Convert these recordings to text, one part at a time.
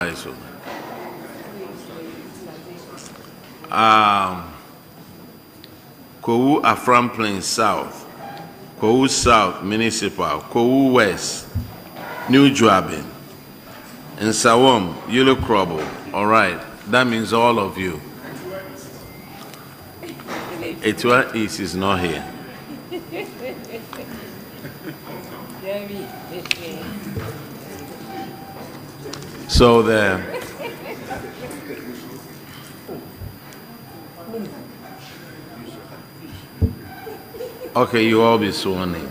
Kwahu South, Kwahu South Municipal, Kwahu West, New Juaben, and Sawam, Yellow Crobble. All right, that means all of you. Atiwa East is not here. So okay, you all be sworn in.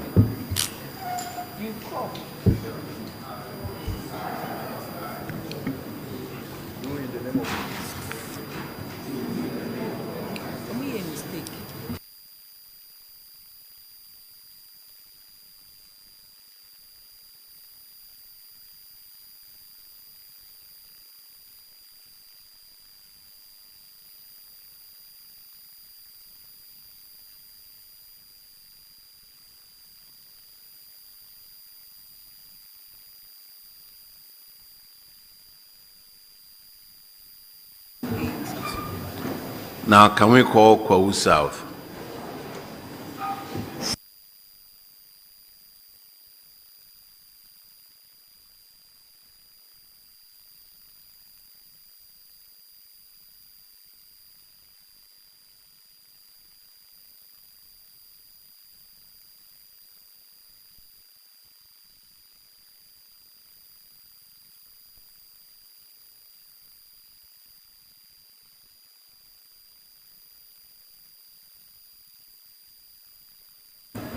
Now, can we call Kwahu South?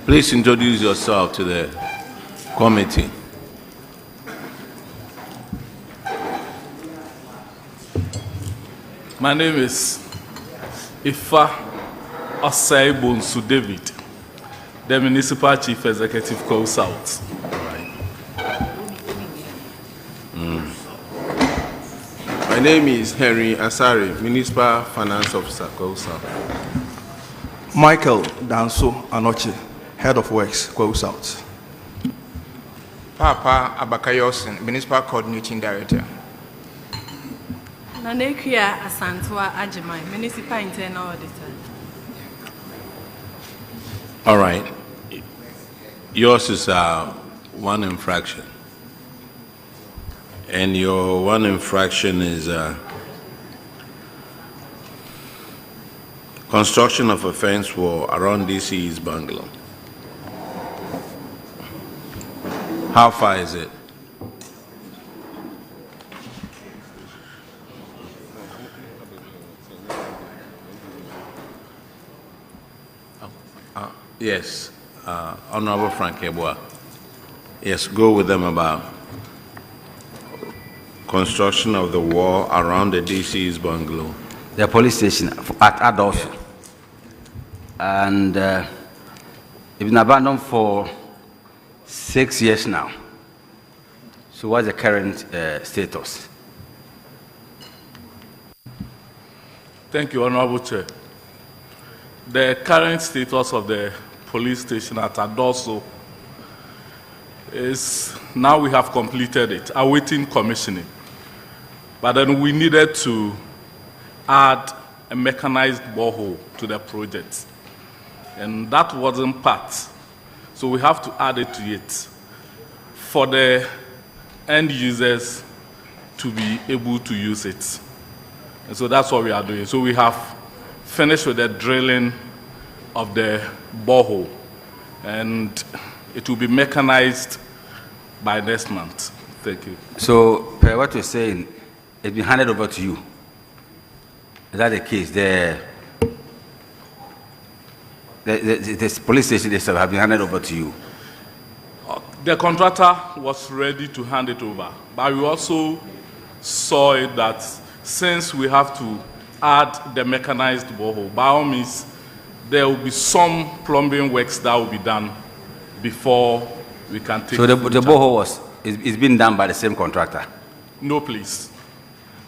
Please introduce yourself to the committee. My name is Ifa Osaibonsu David, the Municipal Chief Executive, Kwahu South. My name is Henry Asari, Municipal Finance Officer, Kwahu South. Michael Danso Anoche, Head of Works, Kwahu South. Papa Abakayosin, Municipal Coordinating Director. Nanekia Asantwa Ajimai, Municipal Internal Auditor. All right. Yours is one infraction. And your one infraction is construction of a fence wall around DC's bungalow. How far is it? Yes, Honorable Frank Ebua. Yes, go with them about construction of the wall around the DC's bungalow. The police station at Adolph. And it's been abandoned for 6 years now. So what's the current status? Thank you, Honorable Chair. The current status of the police station at Adolph is now we have completed it, awaiting commissioning. But then we needed to add a mechanized borehole to the project. And that wasn't part. So we have to add it to it for the end users to be able to use it. And so that's what we are doing. So we have finished with the drilling of the borehole, and it will be mechanized by next month. Thank you. So, per what you're saying, it's been handed over to you. Is that the case? The police station itself have been handed over to you? The contractor was ready to hand it over, but we also saw it that since we have to add the mechanized borehole, by all means, there will be some plumbing works that will be done before we can take. So the borehole it's been done by the same contractor? No, please.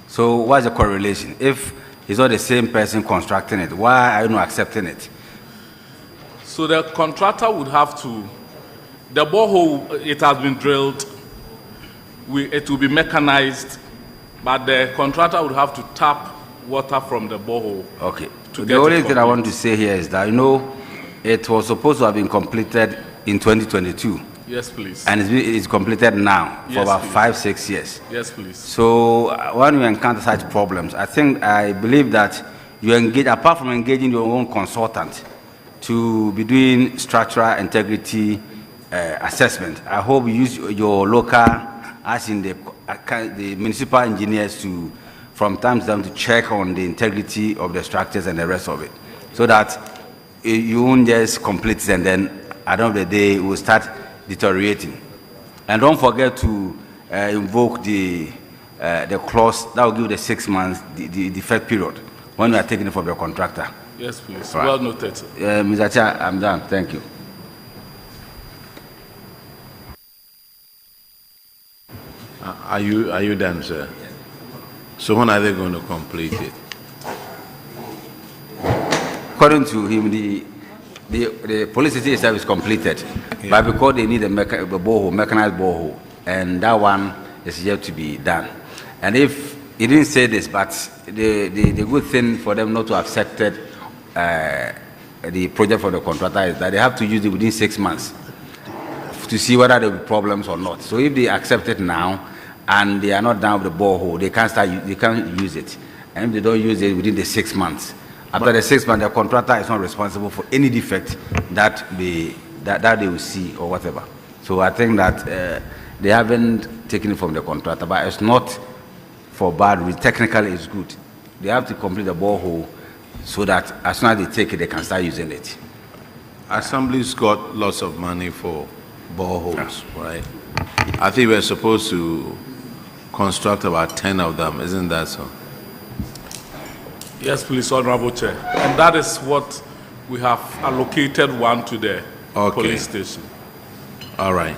So what's the correlation? If it's not the same person constructing it, why are you not accepting it? So the contractor would have to, the borehole, it has been drilled, it will be mechanized But the contractor would have to tap water from the borehole. Okay. To The only thing I want to say here is that, it was supposed to have been completed in 2022. Yes, please. And it's completed now for Yes, about please. 5-6 years. Yes, please. So when you encounter such problems, I believe that you engage, apart from engaging your own consultant to be doing structural integrity assessment, I hope you use your local, as in the municipal engineers to, from time to time, to check on the integrity of the structures and the rest of it, so that you won't just complete it and then at the end of the day it will start deteriorating. And don't forget to invoke the clause that will give the 6 months the defect period when you are taking it from your contractor. Yes, please. Right. Well noted. Mr. Chair, I'm done. Thank you. Are you done, sir? So when are they going to complete it? According to him, the police station itself is completed, but because they need a borehole, mechanized borehole, and that one is yet to be done. And if he didn't say this, but the good thing for them not to have accepted the project for the contractor is that they have to use it within 6 months to see whether there will be problems or not. So if they accept it now and they are not done with the borehole, they can't use it. And if they don't use it within the 6 months, after the 6 months, the contractor is not responsible for any defect that they will see or whatever. So I think that they haven't taken it from the contractor, but it's not for bad reason. Technically, it's good. They have to complete the borehole so that as soon as they take it, they can start using it. Assembly's got lots of money for boreholes, right? I think we're supposed to construct about 10 of them, isn't that so? Yes, please, Honorable Chair. And that is what we have allocated one to the police station. All right.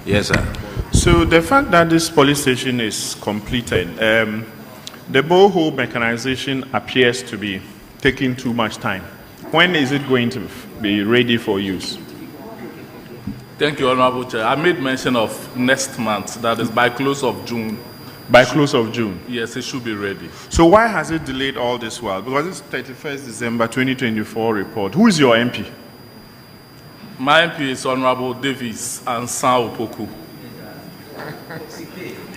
Yes, sir. So the fact that this police station is completed, the borehole mechanization appears to be taking too much time. When is it going to be ready for use? Thank you, Honorable Chair. I made mention of next month, that is by close of June. By close of June? Yes, it should be ready. So why has it delayed all this while? Because it's 31st December 2024 report. Who is your MP? My MP is Honorable Davis and San Opoku.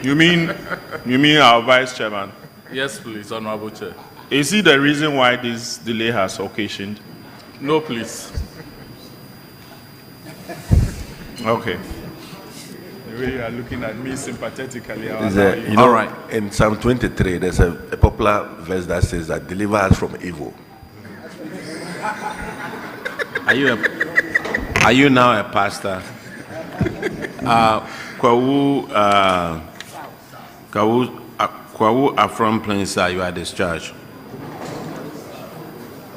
You mean our Vice Chairman? Yes, please, Honorable Chair. Is he the reason why this delay has occasioned? No, please. Okay. The way you are looking at me sympathetically. All right. In Psalm 23, there's a popular verse that says that deliver us from evil. Are you now a pastor? Kwahu Afron Plains, you are discharged.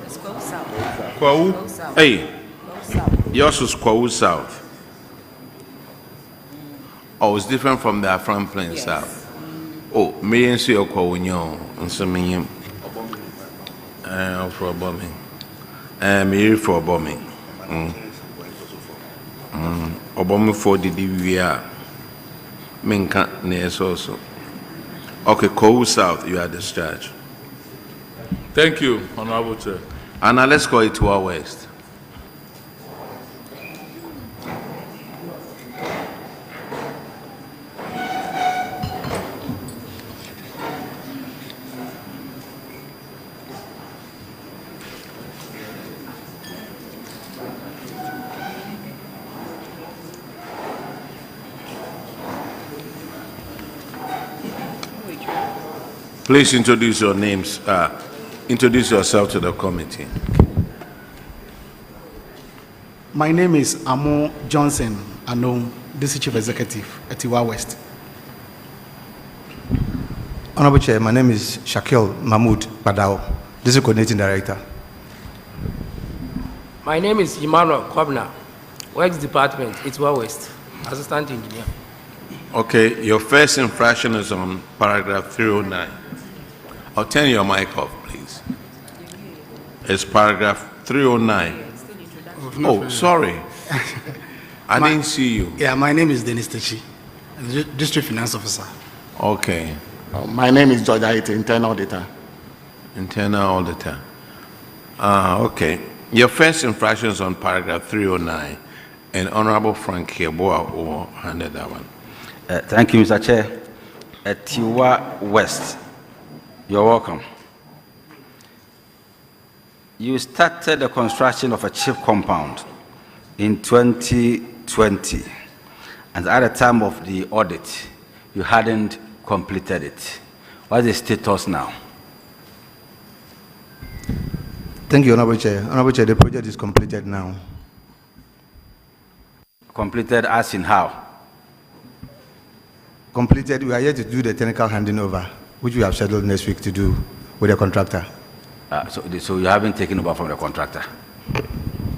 It's Kwahu South. Kwahu? Hey, yours was Kwahu South. Oh, it's different from the Afron Plains South. Oh, me and see your Kwahu Nyon, and some me for bombing. Me for bombing. Obama for the DVR. Minka nears also. Okay, Kwahu South, you are discharged. Thank you, Honorable Chair. And now let's go Atiwa West. Please introduce your names. Introduce yourself to the committee. My name is Amo Johnson Anom, District Chief Executive, Atiwa West. Honorable Chair, my name is Shakil Mahmoud Badao, District Coordinating Director. My name is Emmanuel Kwabna, Works Department, Atiwa West, Assistant Engineer. Okay, your first infraction is on paragraph 309. I'll turn your mic off, please. It's paragraph 309. Oh, sorry. I didn't see you. Yeah, my name is Dennis Techi, District Finance Officer. Okay. My name is George Aite, internal auditor. Internal auditor. Okay. Your first infractions on paragraph 309, and Honorable Frank Yeboah will handle that one. Thank you, Mr. Chair. Atiwa West, you're welcome. You started the construction of a chip compound in 2020, and at the time of the audit, you hadn't completed it. What is the status now? Thank you, Honorable Chair. Honorable Chair, the project is completed now. Completed as in how? Completed, we are yet to do the technical handing over, which we have scheduled next week to do with the contractor. So you haven't taken over from the contractor?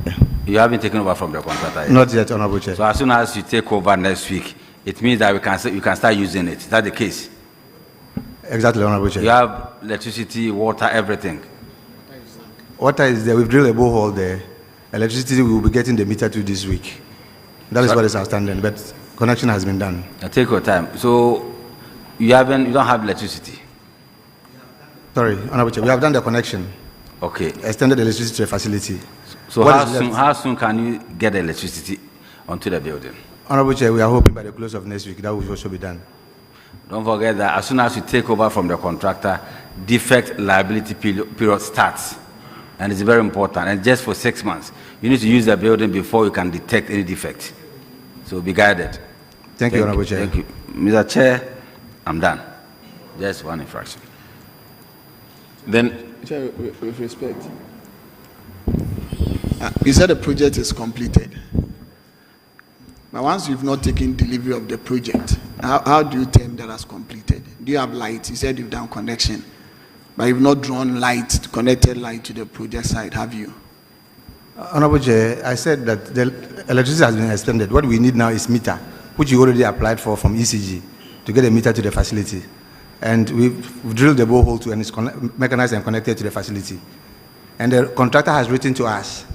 Yeah. You haven't taken over from the contractor yet? Not yet, Honorable Chair. So as soon as you take over next week, it means that you can start using it. Is that the case? Exactly, Honorable Chair. You have electricity, water, everything. Water is there. We've drilled a borehole there. Electricity, we will be getting the meter to this week. That is what is outstanding, but connection has been done. Now take your time. So you don't have electricity? Sorry, Honorable Chair, we have done the connection. Okay. Extended the electricity to a facility. So how soon can you get the electricity onto the building? Honorable Chair, we are hoping by the close of next week that will also be done. Don't forget that as soon as you take over from the contractor, defect liability period starts. And it's very important. And just for 6 months, you need to use the building before you can detect any defect. So be guided. Thank you, Honorable Chair. Thank you. Mr. Chair, I'm done. Just one infraction. Then, Chair, with respect, you said the project is completed. But once you've not taken delivery of the project, how do you term that as completed? Do you have light? You said you've done connection, but you've not drawn light, connected light to the project side, have you? Honorable Chair, I said that the electricity has been extended. What we need now is meter, which you already applied for from ECG to get a meter to the facility. And we've drilled the borehole and it's mechanized and connected to the facility. And the contractor has written to us,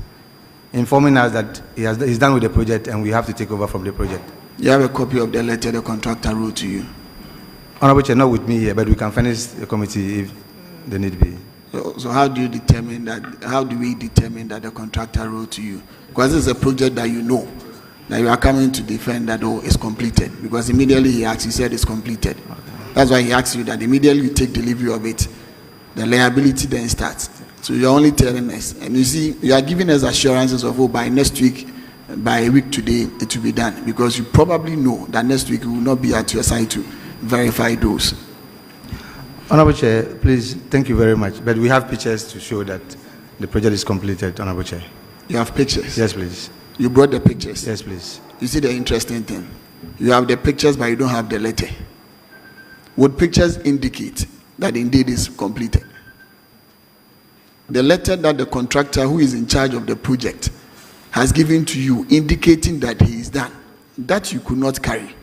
informing us that he's done with the project and we have to take over from the project. You have a copy of the letter the contractor wrote to you? Honorable Chair, not with me here, but we can furnish the committee if the need be. So how do you determine that? How do we determine that the contractor wrote to you? Because this is a project that you know, that you are coming to defend that, oh, it's completed. Because immediately he said it's completed. Okay. That's why he asked you that immediately you take delivery of it, the liability then starts. So you're only telling us, and you see, you are giving us assurances of, oh, by next week, by a week today, it will be done. Because you probably know that next week we will not be at your side to verify those. Honorable Chair, please, thank you very much. But we have pictures to show that the project is completed, Honorable Chair. You have pictures? Yes, please. You brought the pictures? Yes, please. You see the interesting thing? You have the pictures, but you don't have the letter. Would pictures indicate that indeed is completed? The letter that the contractor who is in charge of the project has given to you indicating that he is done, that you could not carry.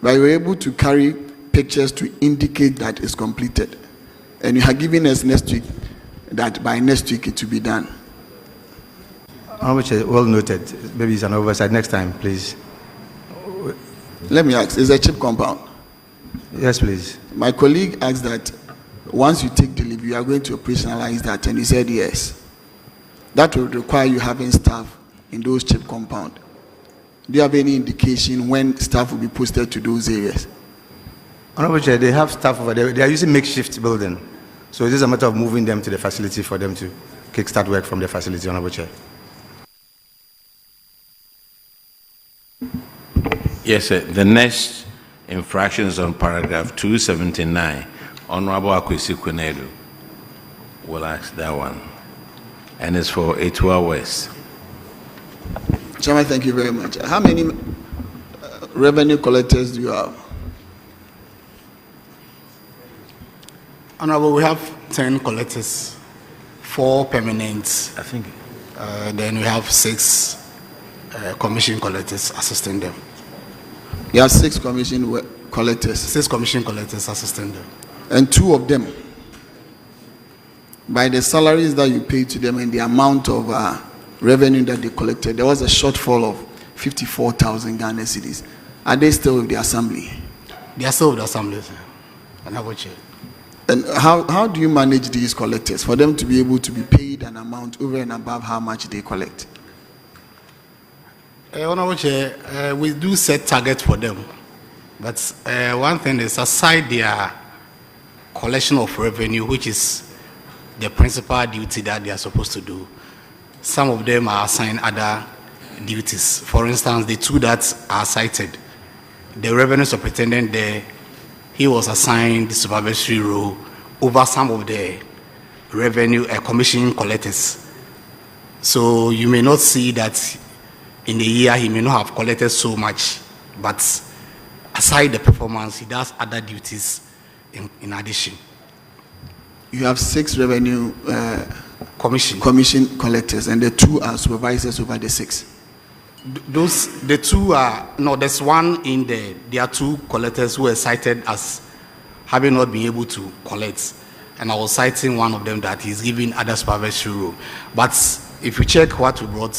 But you were able to carry pictures to indicate that it's completed. And you have given us next week that by next week it will be done. Honorable Chair, well noted. Maybe it's an oversight. Next time, please. Let me ask, is a chip compound? Yes, please. My colleague asked that once you take delivery, you are going to operationalize that, and he said yes. That would require you having staff in those chip compound. Do you have any indication when staff will be posted to those areas? Honorable Chair, they have staff over there. They are using makeshift building. So it is a matter of moving them to the facility for them to kickstart work from the facility, Honorable Chair. Yes, sir. The next infractions on paragraph 279, Honorable Akwesi Kwenedu will ask that one. And it's for Atiwa West. Chairman, thank you very much. How many revenue collectors do you have? Honorable, we have 10 collectors, 4 permanent. I think. Then we have 6 commission collectors assisting them. You have 6 commission collectors? 6 commission collectors assisting them. And 2 of them, by the salaries that you pay to them and the amount of revenue that they collected, there was a shortfall of 54,000 Ghana cedis. Are they still with the assembly? They are still with the assembly, sir. Honorable Chair. And how do you manage these collectors for them to be able to be paid an amount over and above how much they collect? Honorable Chair, we do set targets for them. But one thing is, aside their collection of revenue, which is the principal duty that they are supposed to do, some of them are assigned other duties. For instance, the two that are cited, the revenue superintendent there, he was assigned the supervisory role over some of the revenue commission collectors. So you may not see that in the year he may not have collected so much, but aside the performance, he does other duties in addition. You have 6 revenue commission collectors, and the 2 are supervisors over the 6. The 2 are, no, there's one in there. There are 2 collectors who are cited as having not been able to collect. And I was citing one of them that he's giving other supervisory role. But if you check what we brought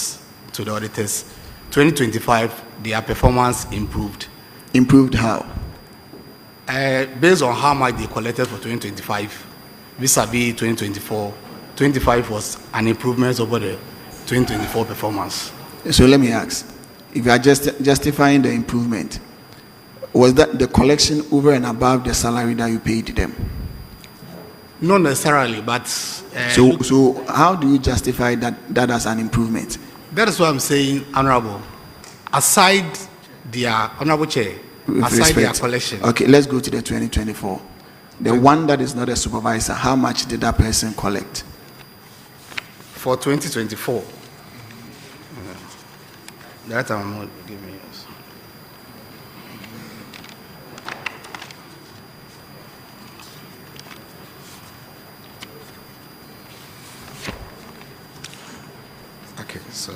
to the auditors, 2025, their performance improved. Improved how? Based on how much they collected for 2025, vis-a-vis 2024, 25 was an improvement over the 2024 performance. So let me ask, if you are justifying the improvement, was that the collection over and above the salary that you paid them? Not necessarily, but... So how do you justify that as an improvement? That is what I'm saying, Honorable. Aside their, Honorable Chair, aside their collection... Okay, let's go to the 2024. The one that is not a supervisor, how much did that person collect? For 2024. That I'm not giving you. Okay, so.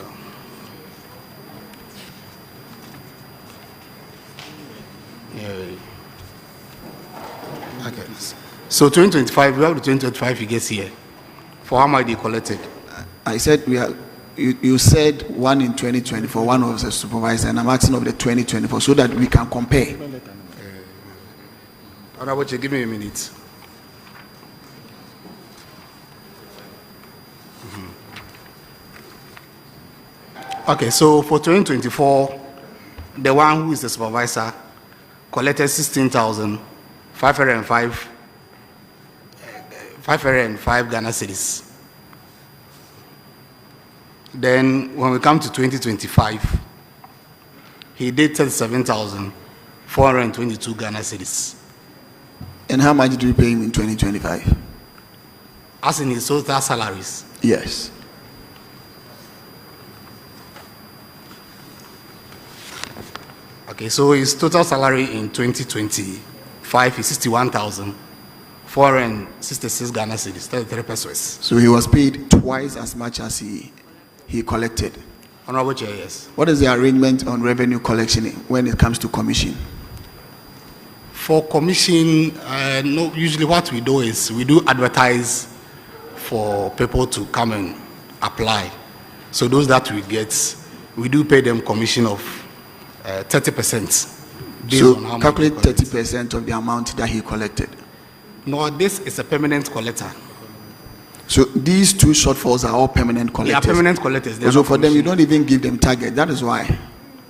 Yeah. Okay. So 2025, we have the 2025 figures here. For how much they collected? I said we are. You said one in 2024, one was a supervisor, and I'm asking of the 2024 so that we can compare. Honorable Chair, give me a minute. Okay, so for 2024, the one who is the supervisor collected 16,505 Ghana cedis. Then when we come to 2025, he did 37,422 Ghana cedis. And how much did you pay him in 2025? As in his total salaries? Yes. Okay, so his total salary in 2025 is 61,466 Ghana cedis, 33 pesos. So he was paid twice as much as he collected. Honorable Chair, yes. What is the arrangement on revenue collection when it comes to commission? For commission, no, usually what we do is we do advertise for people to come and apply. So those that we get, we do pay them commission of 30%. So calculate 30% of the amount that he collected. No, this is a permanent collector. So these 2 shortfalls are all permanent collectors? They are permanent collectors. So for them, you don't even give them target. That is why.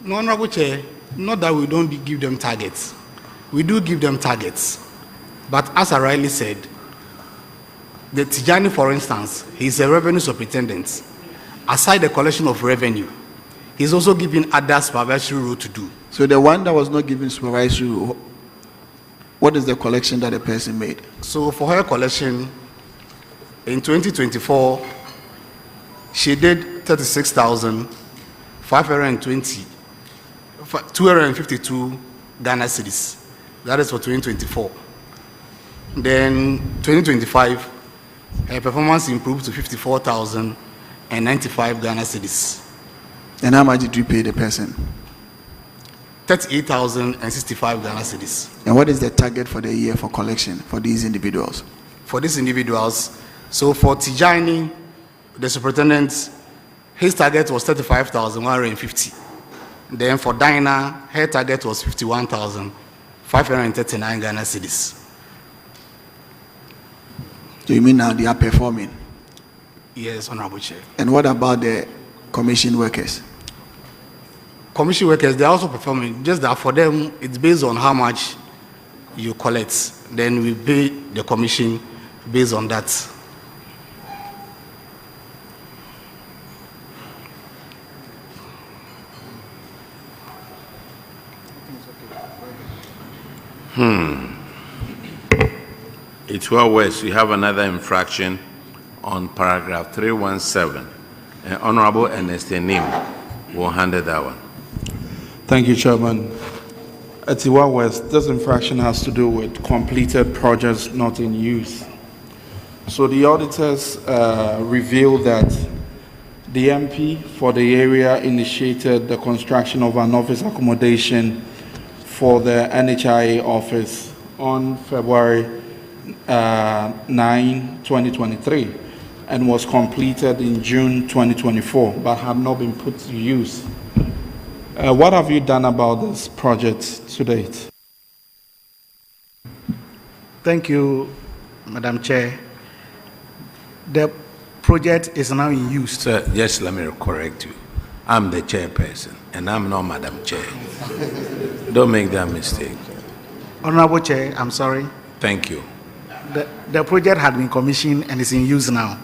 No, Honorable Chair, not that we don't give them targets. We do give them targets. But as I rightly said, the Tijani, for instance, he's a revenue superintendent. Aside the collection of revenue, he's also given other supervisory role to do. So the one that was not given supervisory role, what is the collection that the person made? So for her collection, in 2024, she did 252 Ghana cedis. That is for 2024. Then 2025, her performance improved to 54,095 Ghana cedis. And how much did you pay the person? 38,065 Ghana cedis. And what is the target for the year for collection for these individuals? For these individuals, so for Tijani, the superintendent, his target was 35,150. Then for Dinah, her target was 51,539 Ghana cedis. So you mean now they are performing? Yes, Honorable Chair. And what about the commission workers? Commission workers, they are also performing. Just that for them, it's based on how much you collect. Then we pay the commission based on that. Atiwa West, we have another infraction on paragraph 317. Honorable Ernest Nim will handle that one. Thank you, Chairman. Atiwa West, this infraction has to do with completed projects not in use. So the auditors revealed that the MP for the area initiated the construction of an office accommodation for the NHIA office on February 9, 2023, and was completed in June 2024, but had not been put to use. What have you done about this project to date? Thank you, Madam Chair. The project is now in use. Sir, just let me correct you. I'm the chairperson, and I'm not Madam Chair. Don't make that mistake. Honorable Chair, I'm sorry. Thank you. The project had been commissioned and is in use now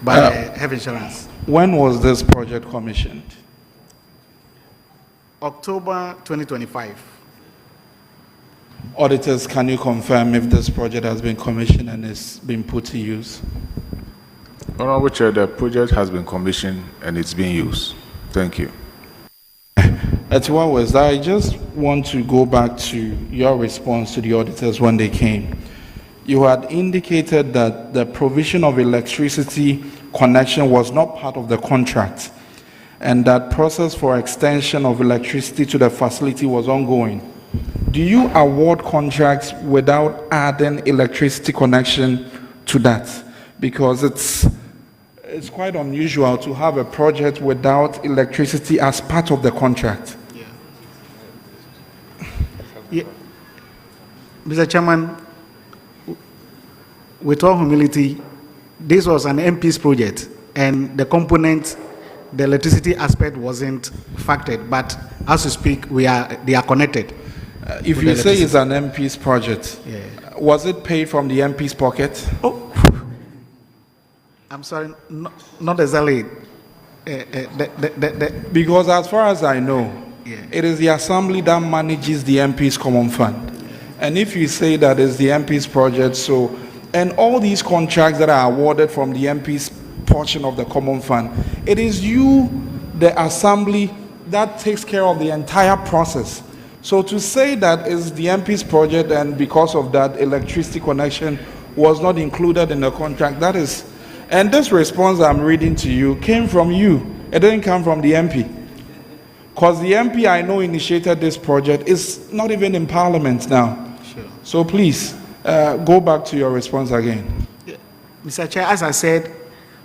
by Health Insurance. When was this project commissioned? October 2025. Auditors, can you confirm if this project has been commissioned and is being put to use? Honorable Chair, the project has been commissioned and it's being used. Thank you. Atiwa West, I just want to go back to your response to the auditors when they came. You had indicated that the provision of electricity connection was not part of the contract, and that process for extension of electricity to the facility was ongoing. Do you award contracts without adding electricity connection to that? Because it's quite unusual to have a project without electricity as part of the contract. Yeah. Mr. Chairman, with all humility, this was an MP's project, and the component, the electricity aspect wasn't factored. But as we speak, they are connected. If you say it's an MP's project, yeah. Was it paid from the MP's pocket? Oh, I'm sorry, not exactly. Because as far as I know, yeah. It is the assembly that manages the MP's common fund. And if you say that it's the MP's project, so, and all these contracts that are awarded from the MP's portion of the common fund, it is you, the assembly, that takes care of the entire process. So to say that it's the MP's project and because of that electricity connection was not included in the contract, that is, and this response I'm reading to you came from you. It didn't come from the MP. Because the MP I know initiated this project is not even in Parliament now. Sure. So please, go back to your response again. Yeah. Mr. Chair, as I said,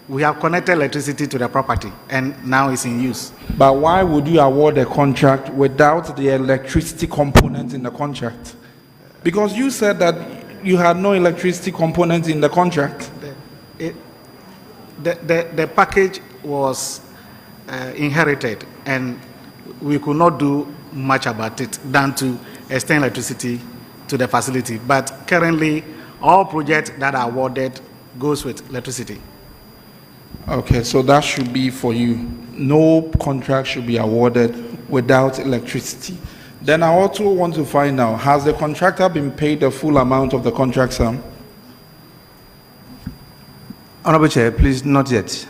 we have connected electricity to the property and now it's in use. But why would you award a contract without the electricity component in the contract? Because you said that you had no electricity component in the contract. The package was inherited and we could not do much about it than to extend electricity to the facility. But currently, all projects that are awarded goes with electricity. Okay, so that should be for you. No contract should be awarded without electricity. Then I also want to find out, has the contractor been paid the full amount of the contract sum? Honorable Chair, please, not yet.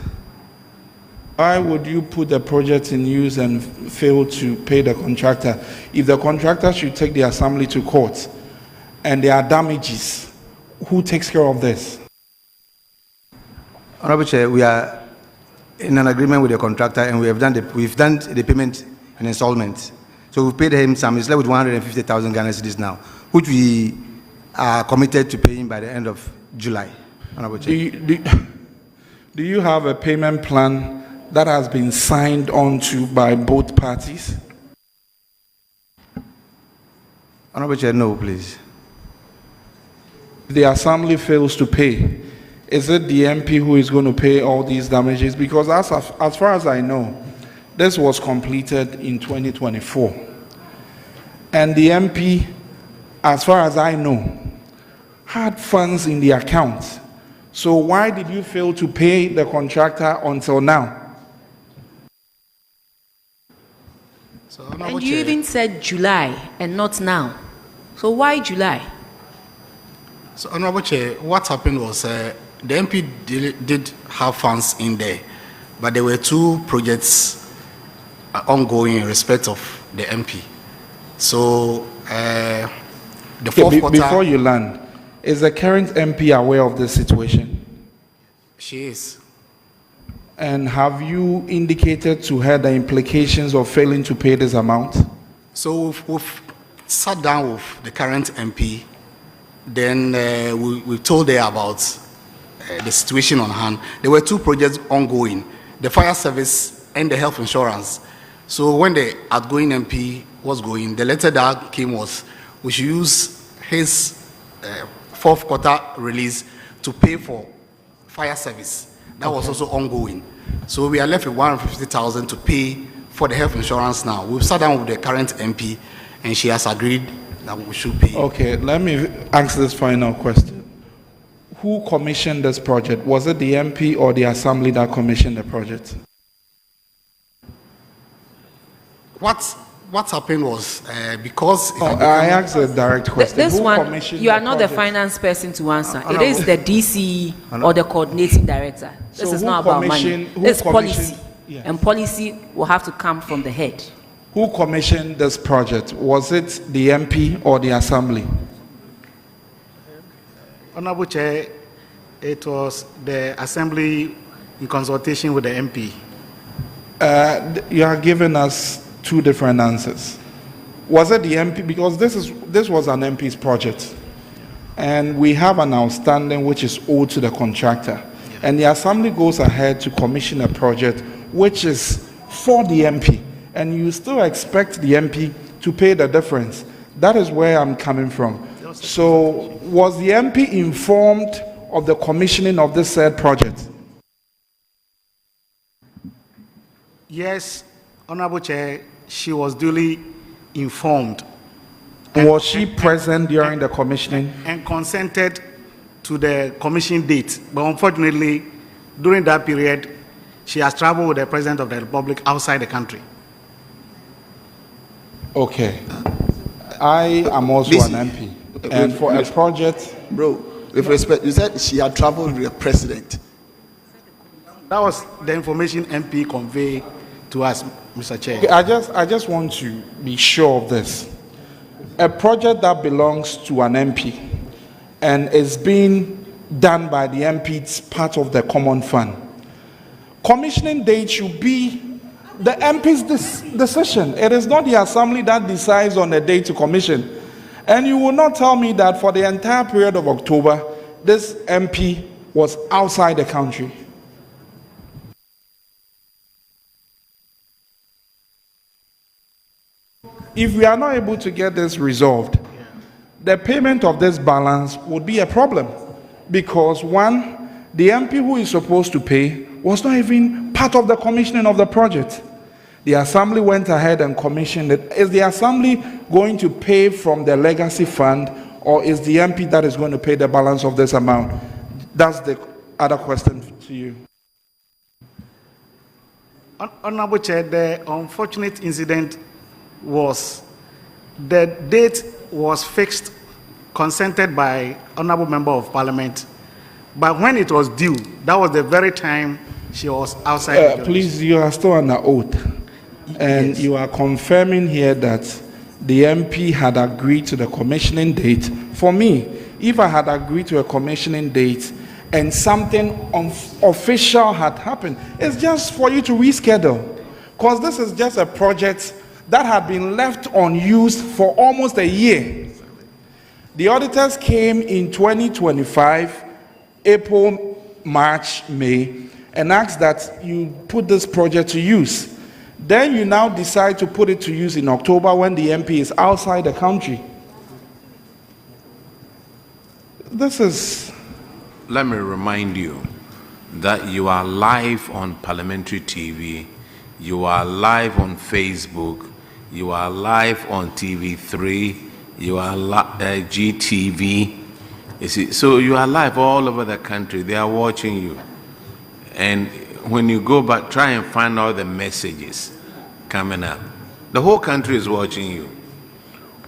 Why would you put the project in use and fail to pay the contractor? If the contractor should take the assembly to court and there are damages, who takes care of this? Honorable Chair, we are in an agreement with the contractor and we've done the payment in installment. So we've paid him some, it's left with 150,000 Ghana cedis now, which we are committed to paying by the end of July. Honorable Chair. Do you have a payment plan that has been signed onto by both parties? Honorable Chair, no, please. If the assembly fails to pay, is it the MP who is going to pay all these damages? Because as far as I know, this was completed in 2024. And the MP, as far as I know, had funds in the account. So why did you fail to pay the contractor until now? And you even said July and not now. So why July? So, Honorable Chair, what happened was the MP did have funds in there, but there were two projects ongoing in respect of the MP. So, the fourth quarter... Before you land, is the current MP aware of this situation? She is. And have you indicated to her the implications of failing to pay this amount? So we've sat down with the current MP, then we told her about the situation on hand. There were two projects ongoing, the fire service and the health insurance. So when the outgoing MP was going, the letter that came was we should use his fourth quarter release to pay for fire service. That was also ongoing. So we are left with 150,000 to pay for the health insurance now. We've sat down with the current MP and she has agreed that we should pay. Okay, let me ask this final question. Who commissioned this project? Was it the MP or the Assembly that commissioned the project? What happened was because... I asked a direct question. This one, you are not the finance person to answer. It is the DC or the coordinating director. This is not about money. This policy. Yes. And policy will have to come from the head. Who commissioned this project? Was it the MP or the Assembly? Honorable Chair, it was the Assembly in consultation with the MP. You are giving us two different answers. Was it the MP? Because this was an MP's project, and we have an outstanding which is owed to the contractor. Yeah. And the Assembly goes ahead to commission a project which is for the MP, and you still expect the MP to pay the difference. That is where I'm coming from. So, was the MP informed of the commissioning of this said project? Yes, Honorable Chair, she was duly informed. Was she present during the commissioning? And consented to the commission date. But unfortunately, during that period, she has traveled with the President of the Republic outside the country. Okay. I am also an MP. And for a project... Bro, with respect, you said she had traveled with the President. That was the information MP conveyed to us, Mr. Chair. Okay, I just want to be sure of this. A project that belongs to an MP and is being done by the MP, it's part of the common fund. Commissioning date should be the MP's decision. It is not the Assembly that decides on the date to commission. And you will not tell me that for the entire period of October, this MP was outside the country. If we are not able to get this resolved, the payment of this balance would be a problem. Because one, the MP who is supposed to pay was not even part of the commissioning of the project. The Assembly went ahead and commissioned it. Is the Assembly going to pay from the legacy fund, or is the MP that is going to pay the balance of this amount? That's the other question to you. Honorable Chair, the unfortunate incident was the date was fixed, consented by Honorable Member of Parliament, but when it was due, that was the very time she was outside. Please, you are still under oath, and yes, you are confirming here that the MP had agreed to the commissioning date. For me, if I had agreed to a commissioning date and something official had happened, it's just for you to reschedule, because this is just a project that had been left unused for almost a year. The auditors came in 2025, April, March, May, and asked that you put this project to use. Then you now decide to put it to use in October when the MP is outside the country. This is... let me remind you that you are live on parliamentary TV, you are live on Facebook, you are live on TV3, you are GTV. You see, so you are live all over the country. They are watching you. And when you go back, try and find all the messages coming up. The whole country is watching you.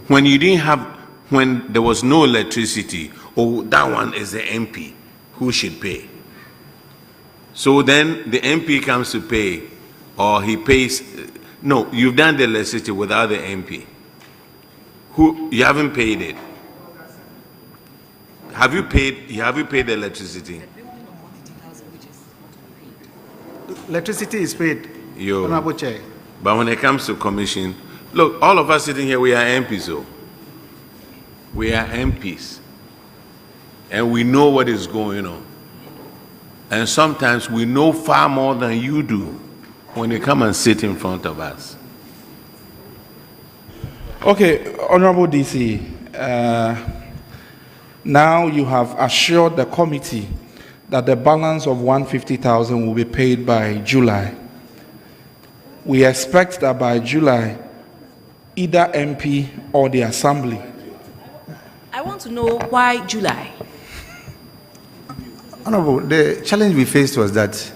When you didn't have, when there was no electricity, oh, that one is the MP who should pay. So then the MP comes to pay, or he pays. No, you've done the electricity without the MP. Who, you haven't paid it. Have you paid the electricity? Electricity is paid. Honorable Chair. But when it comes to commission, look, all of us sitting here, we are MPs, so we are MPs. And we know what is going on. And sometimes we know far more than you do when you come and sit in front of us. Okay, Honorable DC, now you have assured the committee that the balance of 150,000 will be paid by July. We expect that by July, either MP or the Assembly. I want to know why July? Honorable, the challenge we faced was that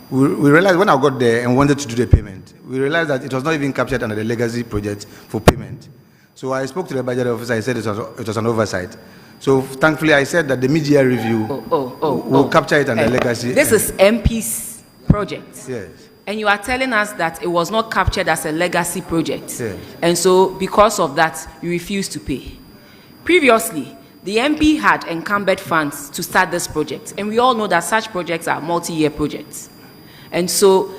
we realized when I got there and wanted to do the payment, we realized that it was not even captured under the legacy project for payment. So I spoke to the budget officer, I said it was an oversight. So thankfully I said that the media review will capture it under legacy. This is MP's project. Yes. And you are telling us that it was not captured as a legacy project. Yes. And so because of that, you refused to pay. Previously, the MP had encumbered funds to start this project. And we all know that such projects are multi-year projects. And so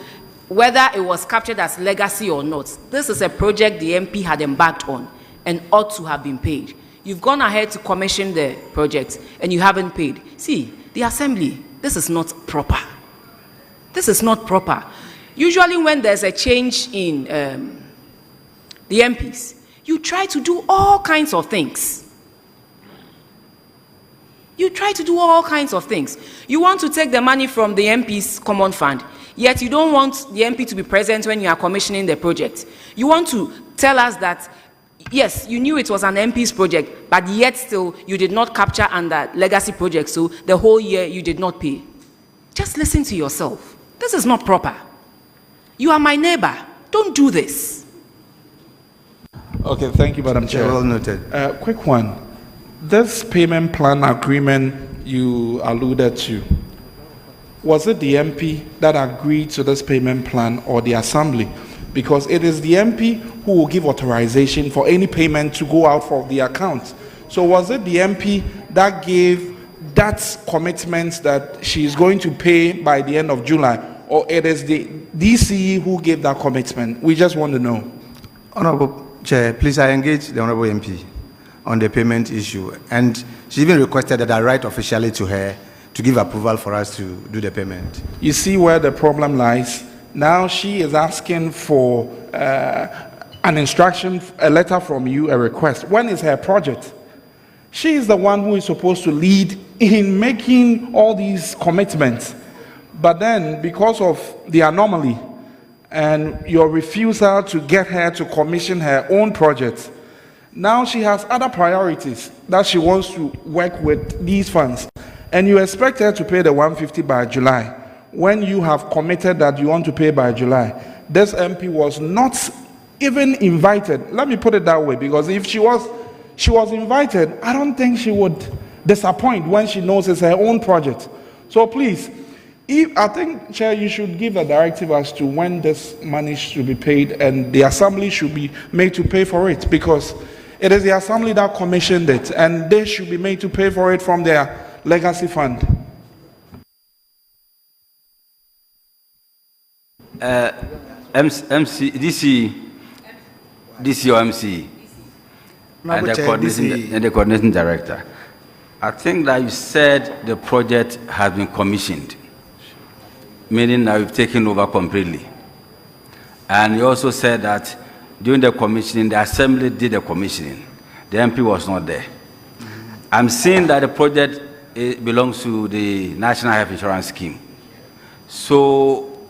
whether it was captured as legacy or not, this is a project the MP had embarked on and ought to have been paid. You've gone ahead to commission the project and you haven't paid. See, the Assembly, this is not proper. This is not proper. Usually when there's a change in the MPs, you try to do all kinds of things. You try to do all kinds of things. You want to take the money from the MP's common fund, yet you don't want the MP to be present when you are commissioning the project. You want to tell us that, yes, you knew it was an MP's project, but yet still you did not capture under legacy project, so the whole year you did not pay. Just listen to yourself. This is not proper. You are my neighbor. Don't do this. Okay, thank you, Madam Chair. Well noted. Quick one. This payment plan agreement you alluded to, was it the MP that agreed to this payment plan or the Assembly? Because it is the MP who will give authorization for any payment to go out for the account. So was it the MP that gave that commitment that she is going to pay by the end of July, or it is the DCE who gave that commitment? We just want to know. Honorable Chair, please, I engage the Honorable MP on the payment issue. And she even requested that I write officially to her to give approval for us to do the payment. You see where the problem lies? Now she is asking for an instruction, a letter from you, a request. When is her project? She is the one who is supposed to lead in making all these commitments. But then, because of the anomaly and your refusal to get her to commission her own project, now she has other priorities that she wants to work with these funds. And you expect her to pay the 150 by July, when you have committed that you want to pay by July. This MP was not even invited. Let me put it that way, because if she was invited, I don't think she would disappoint when she knows it's her own project. So please, I think, Chair, you should give a directive as to when this money should be paid, and the Assembly should be made to pay for it, because it is the Assembly that commissioned it, and they should be made to pay for it from their legacy fund. DC or MC, and the coordinating director. I think that you said the project has been commissioned, meaning that you've taken over completely. And you also said that during the commissioning, the Assembly did the commissioning. The MP was not there. I'm seeing that the project it belongs to the National Health Insurance Scheme. So,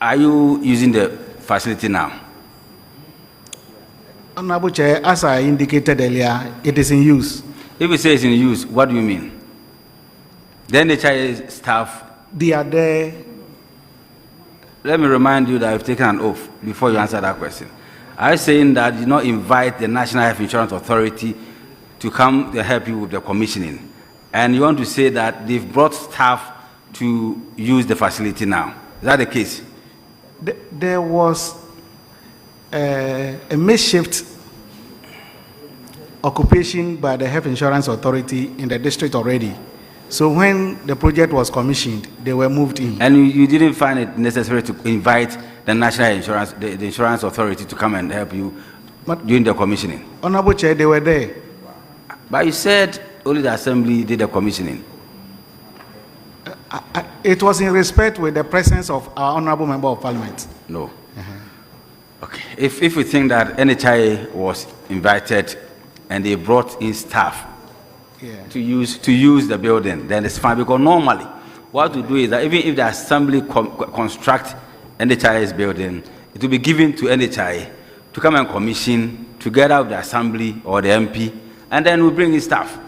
are you using the facility now? Honorable Chair, as I indicated earlier, it is in use. If you say it's in use, what do you mean? The NHIA staff... They are there. Let me remind you that I've taken an oath before you answer that question. Are you saying that you not invite the National Health Insurance Authority to come to help you with the commissioning? And you want to say that they've brought staff to use the facility now? Is that the case? There was a makeshift occupation by the Health Insurance Authority in the district already. So when the project was commissioned, they were moved in. And you didn't find it necessary to invite the National Insurance, the Insurance Authority to come and help you during the commissioning? Honorable Chair, they were there. But you said only the Assembly did the commissioning. It was in respect with the presence of our Honorable Member of Parliament. No. Okay. If we think that NHIA was invited and they brought in staff to use the building, then it's fine, because normally what we do is that even if the Assembly construct NHIA's building, it will be given to NHIA to come and commission together with the Assembly or the MP, and then we bring in staff.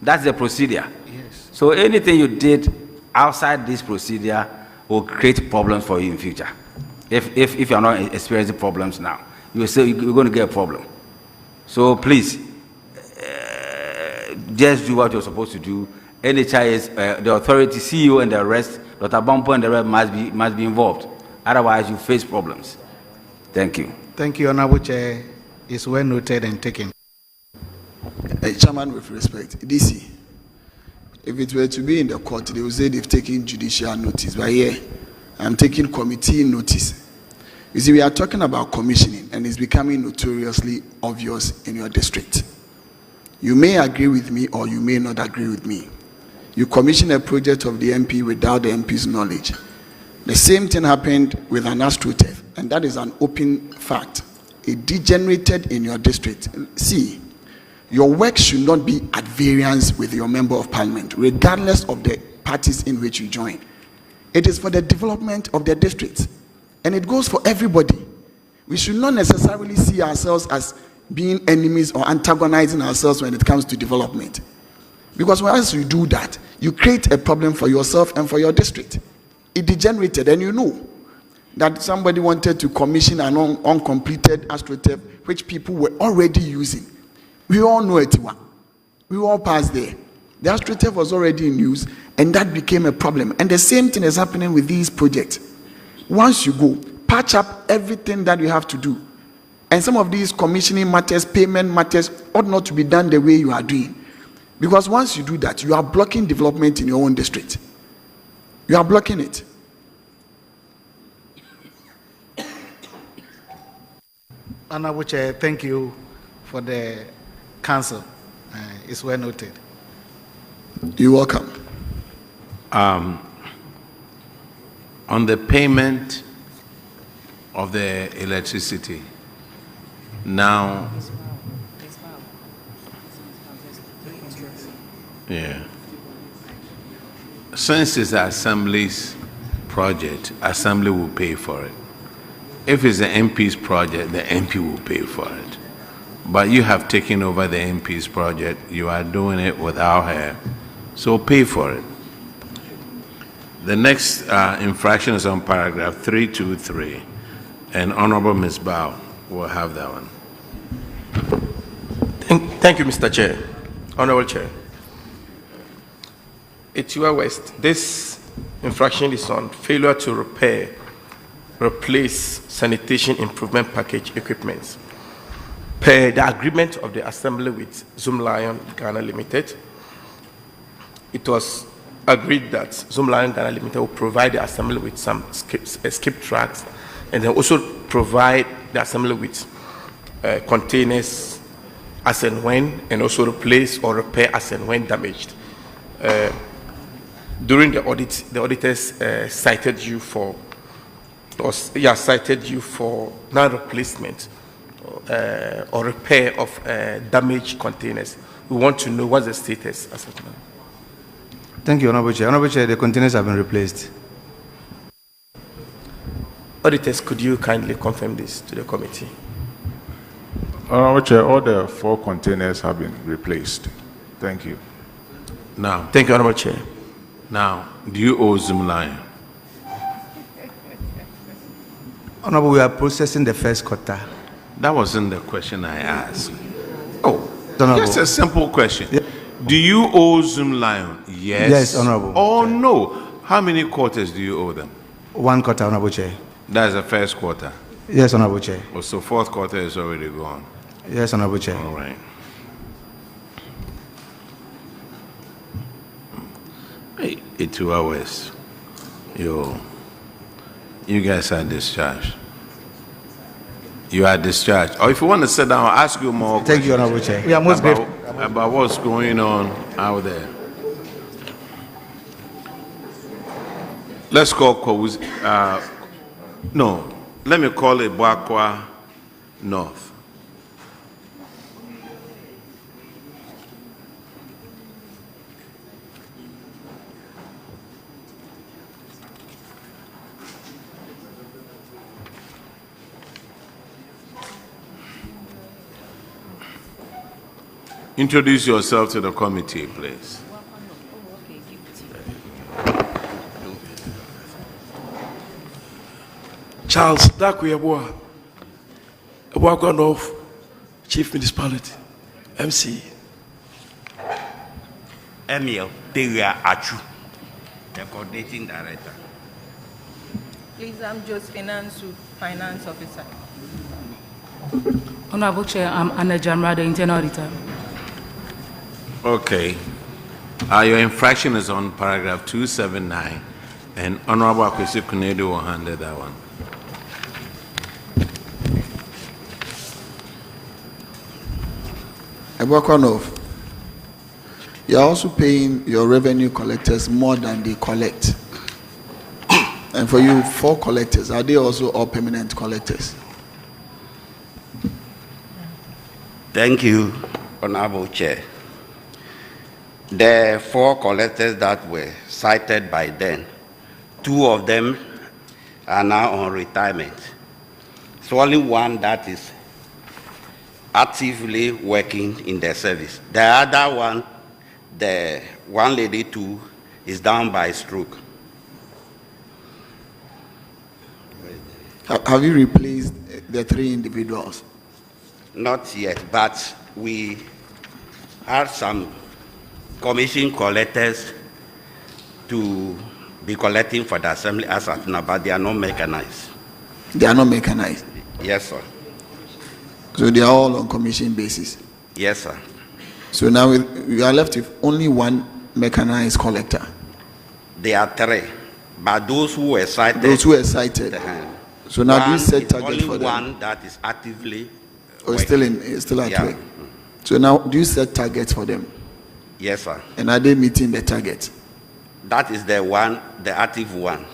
That's the procedure. Yes. So anything you did outside this procedure will create problems for you in future. If you're not experiencing problems now, you will say you're going to get a problem. So please, just do what you're supposed to do. NHIA, the authority, CEO and the rest, Dr. Bampo and the rest must be involved. Otherwise, you face problems. Thank you. Thank you, Honorable Chair. It's well noted and taken. Chairman, with respect, DC, if it were to be in the court, they would say they've taken judicial notice. But here, I'm taking committee notice. You see, we are talking about commissioning, and it's becoming notoriously obvious in your district. You may agree with me or you may not agree with me. You commission a project of the MP without the MP's knowledge. The same thing happened with an astroturf, and that is an open fact. It degenerated in your district. See, your work should not be at variance with your member of parliament, regardless of the parties in which you join. It is for the development of the district, and it goes for everybody. We should not necessarily see ourselves as being enemies or antagonizing ourselves when it comes to development. Because once you do that, you create a problem for yourself and for your district. It degenerated, and you know that somebody wanted to commission an uncompleted astroturf, which people were already using. We all know Atiwa. We all passed there. The astroturf was already in use, and that became a problem. And the same thing is happening with these projects. Once you go, patch up everything that you have to do. And some of these commissioning matters, payment matters, ought not to be done the way you are doing. Because once you do that, you are blocking development in your own district. You are blocking it. Honorable Chair, thank you for the counsel. It's well noted. You're welcome. On the payment of the electricity, now, since it's the Assembly's project, Assembly will pay for it. If it's the MP's project, the MP will pay for it. But you have taken over the MP's project, you are doing it without her, so pay for it. The next infraction is on paragraph 323, and Honorable Ms. Bao will have that one. Thank you, Mr. Chair. Honorable Chair. Atiwa West, this infraction is on failure to replace sanitation improvement package equipment. Per the agreement of the Assembly with Zoom Lion Ghana Limited, it was agreed that Zoom Lion Ghana Limited will provide the Assembly with some skip tracks, and then also provide the Assembly with containers as and when, and also replace or repair as and when damaged. During the audit, the auditors cited you for non-replacement or repair of damaged containers. We want to know what's the status as of now. Thank you, Honorable Chair. Honorable Chair, the containers have been replaced. Auditors, could you kindly confirm this to the committee? Honorable Chair, all the 4 containers have been replaced. Thank you. Now. Thank you, Honorable Chair. Now, do you owe Zumlion? Honorable, we are processing the first quarter. That wasn't the question I asked. Oh, Honorable. Just a simple question. Yeah. Do you owe Zumlion? Yes. Yes, Honorable. Or no? How many quarters do you owe them? 1 quarter, Honorable Chair. That's the first quarter? Yes, Honorable Chair. Oh, so 4th quarter is already gone? Yes, Honorable Chair. All right. Hey, Atiwa West. You guys are discharged. You are discharged. Or if you want to sit down, I'll ask you more questions. Thank you, Honorable Chair. We are most grateful about what's going on out there. Let's call Kwahu. No, let me call it Abuakwa North. Introduce yourself to the committee, please. Charles Dakweyabua, Abuakwa North, Chief Municipality, MC. Emil Teria Achu, the Coordinating Director. Please, I'm Josephine Ansu, Finance Officer. Honorable Chair, I'm Anna Jamra, the Internal Auditor. Okay. Your infraction is on paragraph 279, and Honorable Akwesi Kunedu will handle that one. Abuakwa North, you're also paying your revenue collectors more than they collect. And for you, 4 collectors, are they also all permanent collectors? Thank you, Honorable Chair. The 4 collectors that were cited by then, 2 of them are now on retirement. So only one that is actively working in the service. The other one, the one lady too, is down by stroke. Have you replaced the 3 individuals? Not yet, but we had some commission collectors to be collecting for the assembly as of now, but they are not mechanized. They are not mechanized? Yes, sir. So they are all on commission basis? Yes, sir. So now we are left with only 1 mechanized collector? There are 3, but those who were cited... Those who were cited. So now do you set target for them? Only one that is actively still at work. So now do you set targets for them? Yes, sir. And are they meeting the target? That is the one, the active one.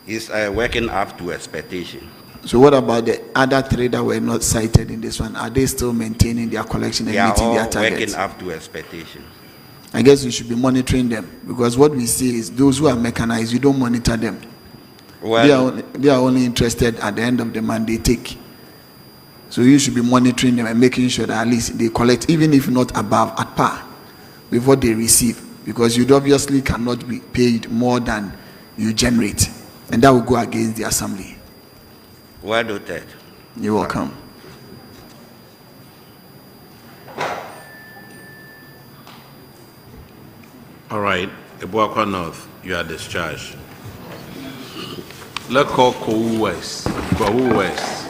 Is working up to expectation. So what about the other 3 that were not cited in this one? Are they still maintaining their collection and meeting their targets? They are all working up to expectation. I guess you should be monitoring them, because what we see is those who are mechanized, you don't monitor them. Well, they are only interested at the end of the month they take. So you should be monitoring them and making sure that at least they collect, even if not above, at par with what they receive, because you obviously cannot be paid more than you generate, and that will go against the assembly. Well noted. You're welcome. All right, Abuakwa North, you are discharged. Let's call Kwahu West. Kwahu West.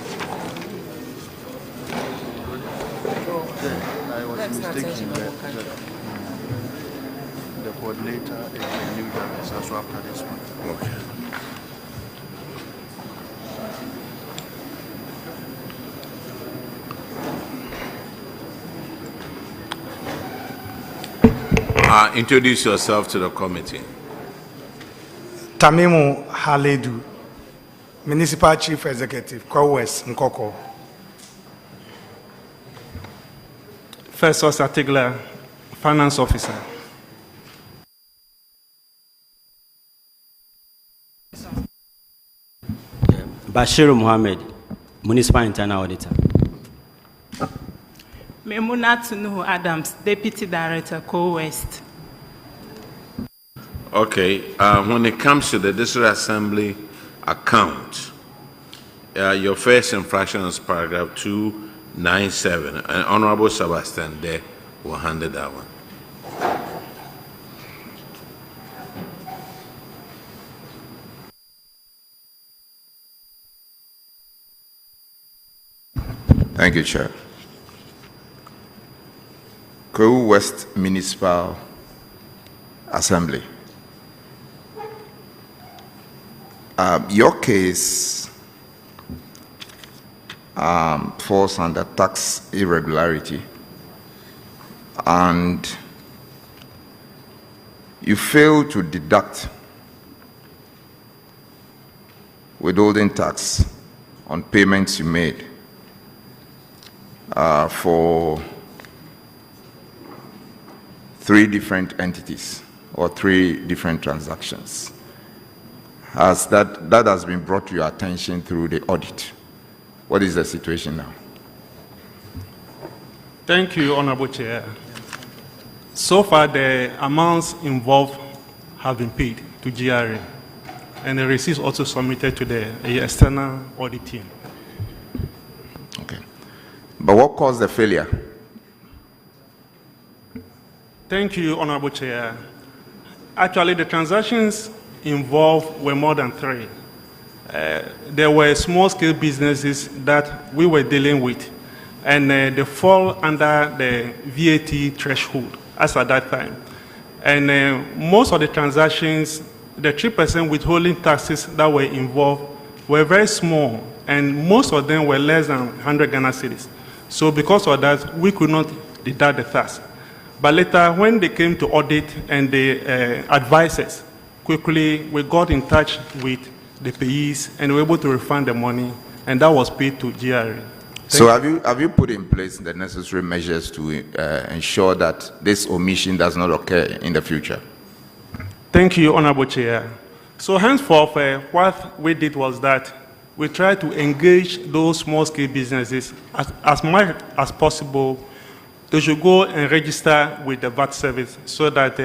The coordinator is the new director, so after this one. Okay. Introduce yourself to the committee. Tamimu Haledu, Municipal Chief Executive, Kwahu West, Nkoko. First Officer Tigler, Finance Officer. Bashir Mohammed, Municipal Internal Auditor. Memuna Tunuhu Adams, Deputy Director, Kwahu West. Okay, when it comes to the District Assembly account, your first infraction is paragraph 297, and Honorable Sebastian there will handle that one. Thank you, Chair. Kwahu West Municipal Assembly. Your case falls under tax irregularity, and you fail to deduct withholding tax on payments you made for 3 different entities or 3 different transactions. As that has been brought to your attention through the audit. What is the situation now? Thank you, Honorable Chair. So far, the amounts involved have been paid to GRA, and the receipts also submitted to the external audit team. Okay. But what caused the failure? Thank you, Honorable Chair. Actually, the transactions involved were more than 3. There were small-scale businesses that we were dealing with, and they fall under the VAT threshold as at that time. And most of the transactions, the 3% withholding taxes that were involved were very small, and most of them were less than 100 Ghana cedis. So because of that, we could not deduct the tax. But later, when they came to audit and the advisors, quickly we got in touch with the payees and were able to refund the money, and that was paid to GRA. So have you put in place the necessary measures to ensure that this omission does not occur in the future? Thank you, Honorable Chair. So henceforth, what we did was that we tried to engage those small-scale businesses as much as possible. They should go and register with the VAT service so that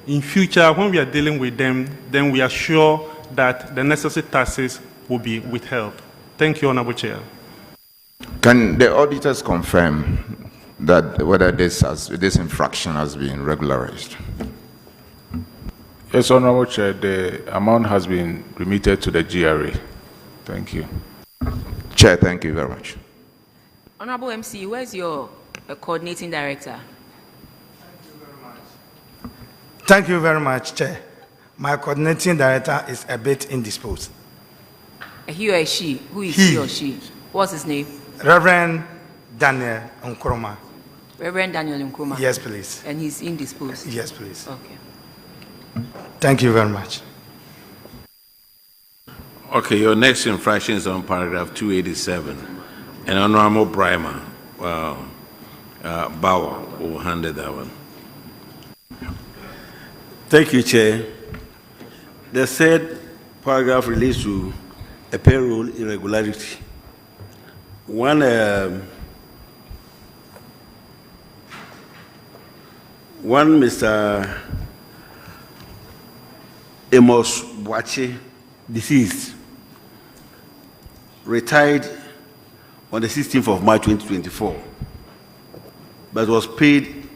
in future, when we are dealing with them, then we are sure that the necessary taxes will be withheld. Thank you, Honorable Chair. Can the auditors confirm that whether this infraction has been regularized? Yes, Honorable Chair, the amount has been remitted to the GRA. Thank you. Chair, thank you very much. Honorable MC, where's your coordinating director? Thank you very much, Chair. My coordinating director is a bit indisposed. He or she? Who is he or she? What's his name? Reverend Daniel Nkrumah. Reverend Daniel Nkrumah? Yes, please. And he's indisposed? Yes, please. Okay. Thank you very much. Okay, your next infraction is on paragraph 287. And Honorable Brimer Bauer will handle that one. Thank you, Chair. The said paragraph relates to a payroll irregularity. One Mr. Amos Boache, deceased, retired on the 16th of March 2024, but was paid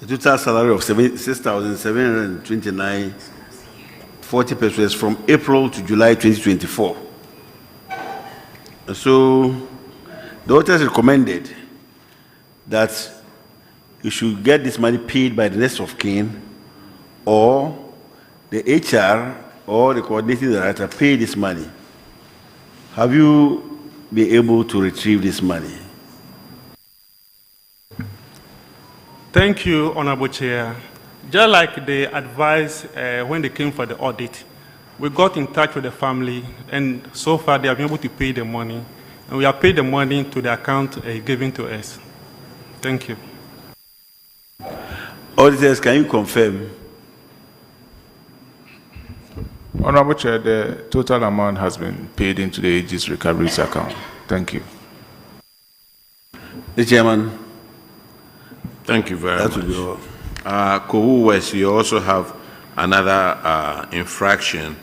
a total salary of 6,729.40 pesos from April to July 2024. And so the auditors recommended that you should get this money paid by the next of kin, or the HR or the coordinating director pay this money. Have you been able to retrieve this money? Thank you, Honorable Chair. Just like they advised when they came for the audit, we got in touch with the family, and so far they have been able to pay the money, and we have paid the money to the account given to us. Thank you. Auditors, can you confirm? Honorable Chair, the total amount has been paid into the AG's recoveries account. Thank you. The Chairman. Thank you very much. That will be all. Kwahu West, you also have another infraction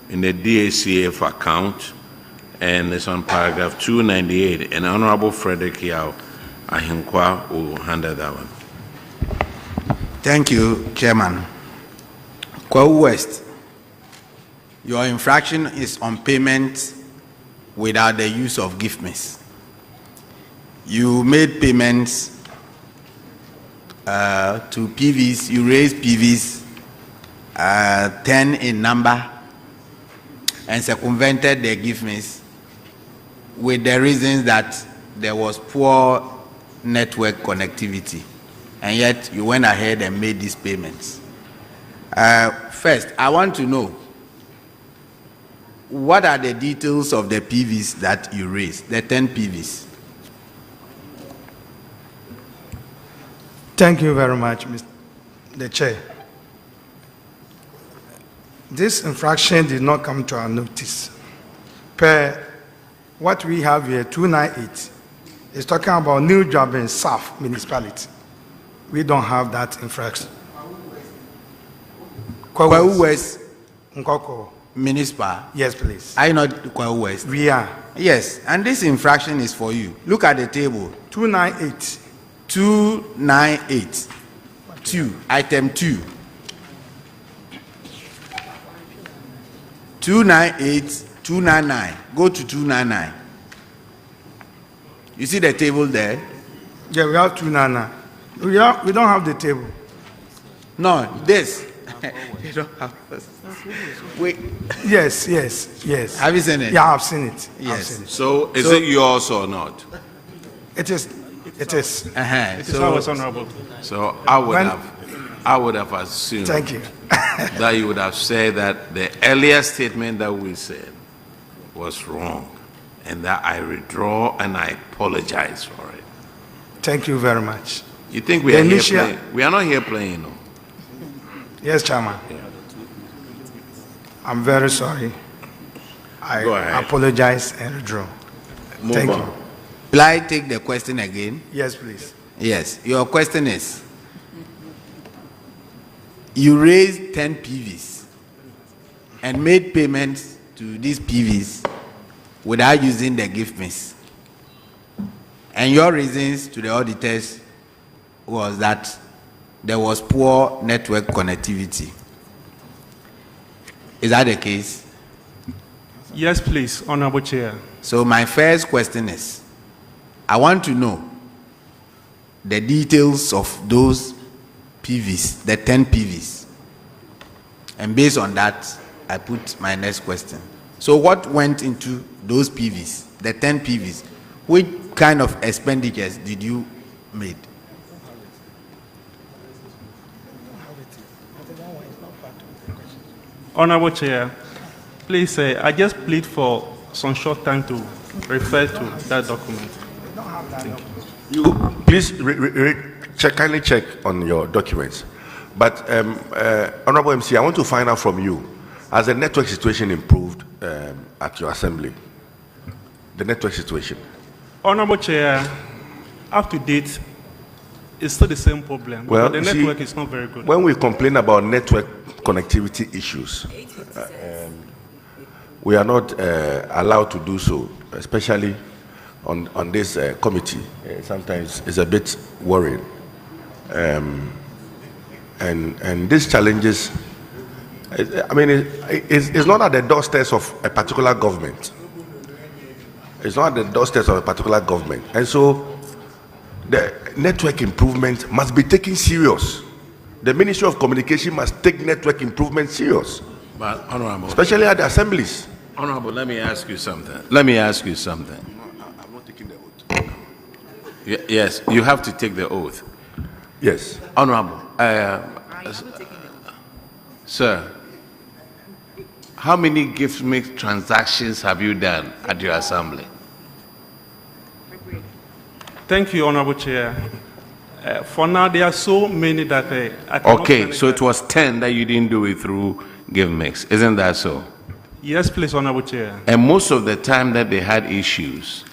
in the DACF account, and it's on paragraph 298, and Honorable Frederick Yao Ahinkwa will handle that one. Thank you, Chairman. Kwahu West, your infraction is on payment without the use of gift miss. You made payments to PVs, you raised PVs 10 in number and circumvented the gift miss with the reasons that there was poor network connectivity, and yet you went ahead and made these payments. First, I want to know, what are the details of the PVs that you raised, the 10 PVs? Thank you very much, Mr. the Chair. This infraction did not come to our notice. Per what we have here, 298, is talking about New Juaben South Municipality. We don't have that infraction. Kwahu West Nkoko. Municipal? Yes, please. Are you not Kwahu West? We are. Yes, and this infraction is for you. Look at the table. 298. 298. 2. Item 2. 298, 299. Go to 299. You see the table there? Yeah, we have 299. We don't have the table. No, this. You don't have this. Wait. Yes. Have you seen it? Yeah, I've seen it. Yes. I've seen it. So, is it yours or not? It is. It is So, honorable. So I would have assumed. Thank you. That you would have said that the earlier statement that we said was wrong, and that I withdraw and I apologize for it. Thank you very much. You think we are here playing? We are not here playing, no. Yes, Chairman. Yeah. I'm very sorry. I apologize and withdraw. Thank you. Will I take the question again? Yes, please. Yes. Your question is, you raised 10 PVs and made payments to these PVs without using the gift miss. And your reasons to the auditors was that there was poor network connectivity. Is that the case? Yes, please, Honorable Chair. So my first question is, I want to know the details of those PVs, the 10 PVs. And based on that, I put my next question. So what went into those PVs, the 10 PVs? Which kind of expenditures did you make? Honorable Chair, please, I just plead for some short time to refer to that document. Thank you. You please kindly check on your documents. But Honorable MC, I want to find out from you, has the network situation improved at your assembly? The network situation. Honorable Chair, up to date, it's still the same problem. Well, the network is not very good. When we complain about network connectivity issues, we are not allowed to do so, especially on this committee. Sometimes it's a bit worrying. And these challenges, I mean, it's not at the doorsteps of a particular government. It's not at the doorsteps of a particular government. And so the network improvement must be taken serious. The Ministry of Communication must take network improvement serious. But, Honorable, especially at the assemblies. Honorable, let me ask you something. I'm not taking the oath. Yes, you have to take the oath. Yes. Honorable, sir, how many gift mix transactions have you done at your assembly? Thank you, Honorable Chair. For now, there are so many that I cannot Okay, manage so that. it was 10 that you didn't do it through GiveMix. Isn't that so? Yes, please, Honorable Chair. And most of the time that they had issues,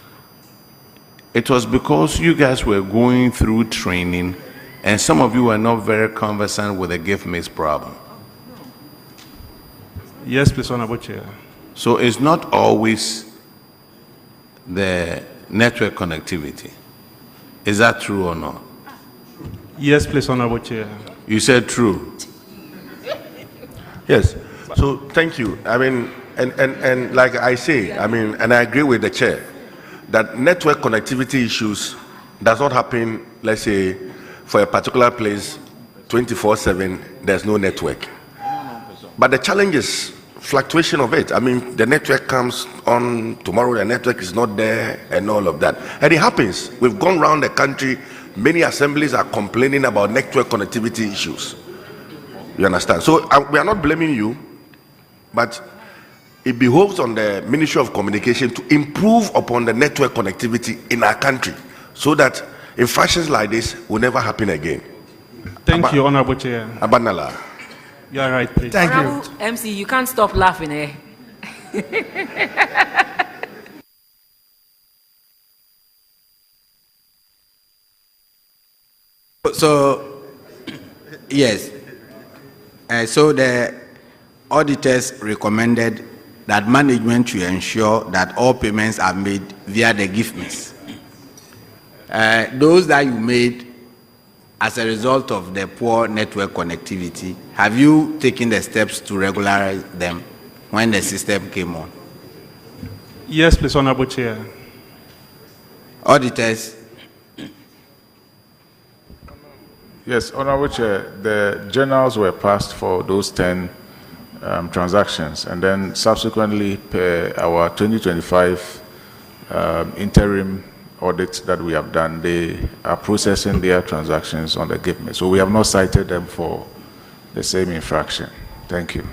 it was because you guys were going through training and some of you were not very conversant with the GiveMix problem. Yes, please, Honorable Chair. So it's not always the network connectivity. Is that true or not? Yes, please, Honorable Chair. You said true. Yes. So thank you. I mean, and like I say, I mean, and I agree with the chair that network connectivity issues does not happen, let's say, for a particular place 24/7, there's no network. But the challenge is fluctuation of it. I mean, the network comes on tomorrow, the network is not there, and all of that. And it happens. We've gone around the country, many assemblies are complaining about network connectivity issues. You understand? So we are not blaming you, but it behoves on the Ministry of Communication to improve upon the network connectivity in our country so that infractions like this will never happen again. Thank you, Honorable Chair. Abanala. You are right, please. Thank you. Honorable MC, you can't stop laughing, eh? So, yes. So the auditors recommended that management should ensure that all payments are made via the GiveMix. Those that you made as a result of the poor network connectivity, have you taken the steps to regularize them when the system came on? Yes, please, Honorable Chair. Auditors. Yes, Honorable Chair, the journals were passed for those 10 transactions, and then subsequently, per our 2025 interim audit that we have done, they are processing their transactions on the GiveMix. So we have not cited them for the same infraction. Thank you.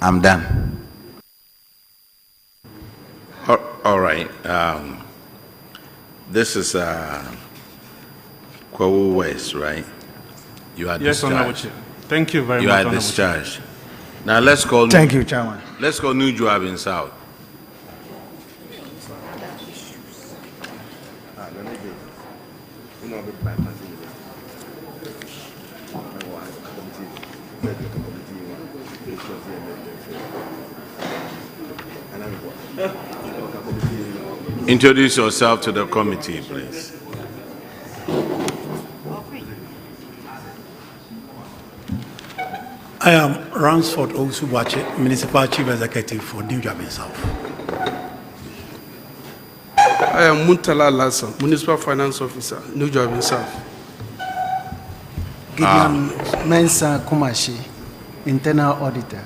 I'm done. All right. This is Kwahu West, right? You are Yes, Honorable discharged. Chair. Thank you very You much, are Honorable discharged. Now let's call. Thank you, Chairman. Let's call New Juaben South. Introduce yourself to the committee, please. I am Ransford Osubache, Municipal Chief Executive for New Juaben South. I am Muntala Lasson, Municipal Finance Officer, New Juaben South. Gideon Mensa Kumashi, Internal Auditor.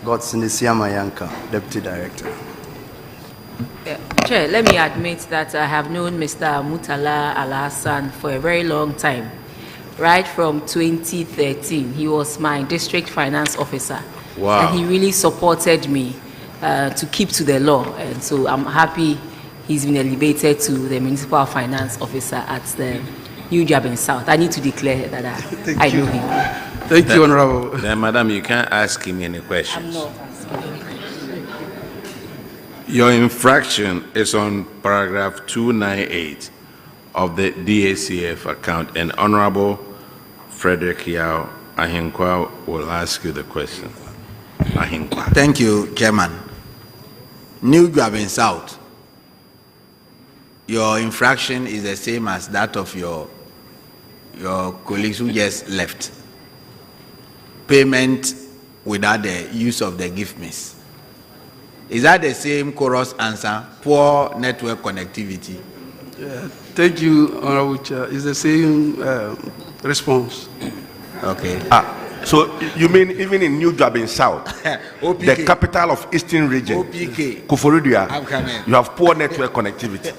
Gov't Mayanka, Deputy Director. Chair, let me admit that I have known Mr. Mutala Al-Hassan for a very long time. Right from 2013, he was my district finance officer. Wow. And he really supported me to keep to the law. And so I'm happy he's been elevated to the municipal finance officer at the New Juaben South. I need to declare that I know him. Thank you, Honorable. Then, Madam, you can't ask him any questions. I'm not asking. Your infraction is on paragraph 298 of the DACF account, and Honorable Frederick Yao Ahinkwa will ask you the question. Ahinkwa. Thank you, Chairman. New Juaben South, your infraction is the same as that of your colleagues who just left. Payment without the use of the GiveMix. Is that the same chorus answer? Poor network connectivity. Thank you, Honorable Chair. It's the same response. Okay. So you mean even in New Juaben South, the capital of Eastern Region, Kufuridua, you have poor network connectivity?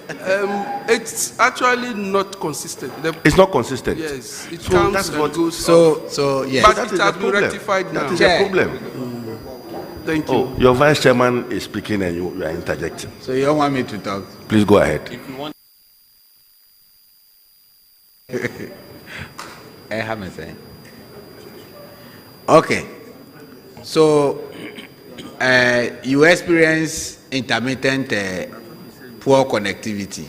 It's actually not consistent. It's not consistent. Yes, it So comes that's and what- goes. So yes. But That it is has the been problem. rectified now. That is a problem. Thank you. Oh, your vice chairman is speaking and you are interjecting. So you don't want me to talk? Please go ahead. I haven't said. Okay. So, you experience intermittent poor connectivity.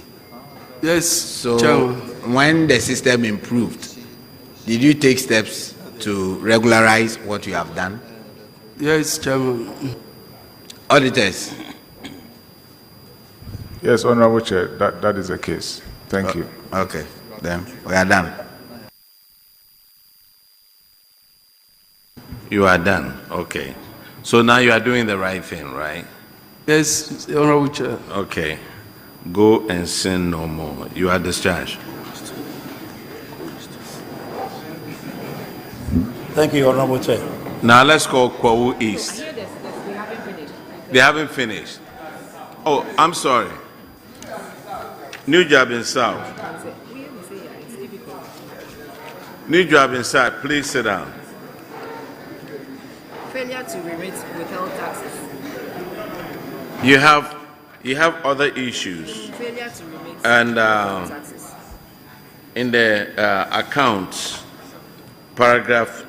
Yes. So, Chairman. when the system improved, did you take steps to regularize what you have done? Yes, Chairman. Auditors. Yes, Honorable Chair, that is the case. Thank you. Okay, then we are done. You are done. Okay. So now you are doing the right thing, right? Yes, Honorable Chair. Okay. Go and sin no more. You are discharged. Thank you, Honorable Chair. Now let's call Kwahu East. They haven't finished. Oh, I'm sorry. New Juaben South. New Juaben South, please sit down. Failure to remit withheld taxes. You have other issues. Failure to remit And taxes. in the account, paragraph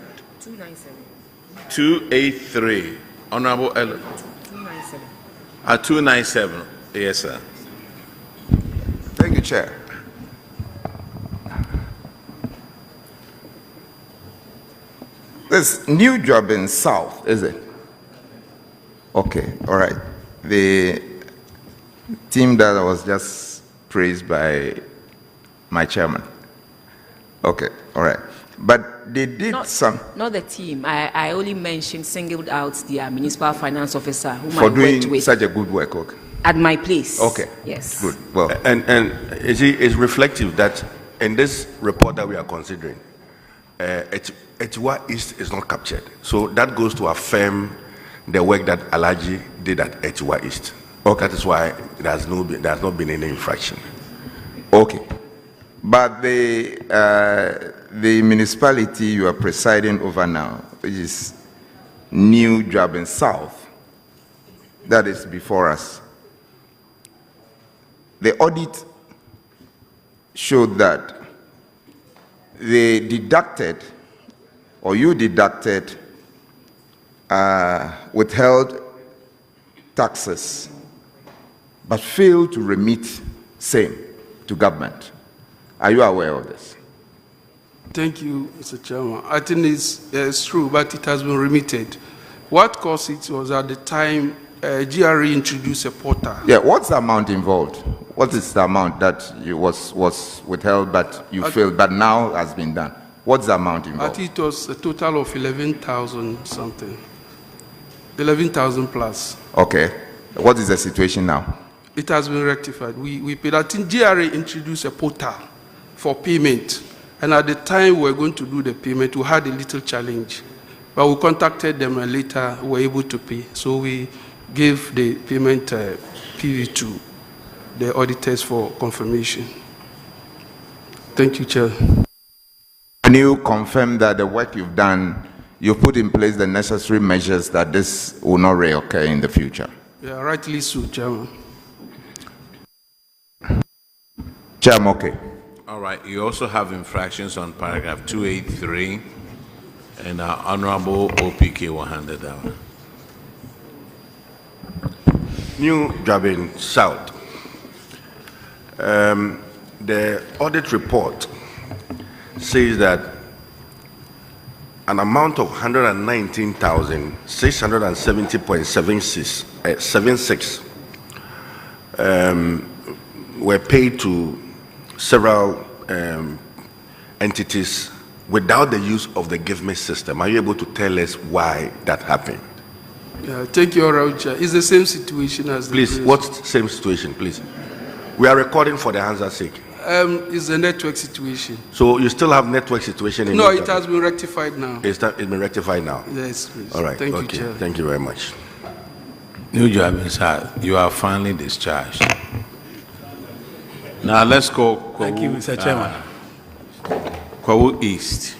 283, Honorable 297. 297. Yes, sir. Thank you, Chair. This New Juaben South, is it? Okay, all right. The team that was just praised by my chairman. Okay, all right. But they did Not the team. I only mentioned, singled out the municipal finance officer whom for I worked doing with such a good work. Okay. at my place. Okay. Yes. Good. Well, And you see, it's reflective that in this report that we are considering, Atiwa East is not captured. So that goes to affirm the work that Alaji did at Atiwa East. Okay. That is why there has not been any infraction. okay. But the municipality you are presiding over now, which is New Juaben South, that is before us. The audit showed that they deducted, or you deducted, withheld taxes, but failed to remit same to government. Are you aware of this? Thank you, Mr. Chairman. I think it's true, but it has been remitted. What caused it was at the time GRE introduced a portal. Yeah, what's the amount involved? What is the amount that you was withheld but you failed, but now has been done? What's the amount I involved? think it was a total of 11,000 something. 11,000 plus. Okay. What is the situation now? It has been rectified. We paid. I think GRA introduced a portal for payment. And at the time we were going to do the payment, we had a little challenge. But we contacted them and later we were able to pay. So we gave the payment PV to the auditors for confirmation. Thank you, Chair. Can you confirm that the work you've done, you've put in place the necessary measures that this will not reoccur in the future? Yeah, rightly so, Chairman. Chairman, okay. All right. You also have infractions on paragraph 283, and our Honorable OPK will hand it down. New Juaben South. The audit report says that an amount of 119,670.76 were paid to several entities without the use of the GiveMe system. Are you able to tell us why that happened? Yeah, thank you, Honorable Chair. It's the same situation as the Please, previous. what same situation, please? We are recording for the answer's sake. It's a network situation. So you still have network situation in No, New it has been rectified now. It's been rectified now? Yes, please. All right, Thank you, okay. Chair. Thank you very much. New Juaben South, you are finally discharged. Now let's go. Thank you, Mr. Chairman. Kwahu East.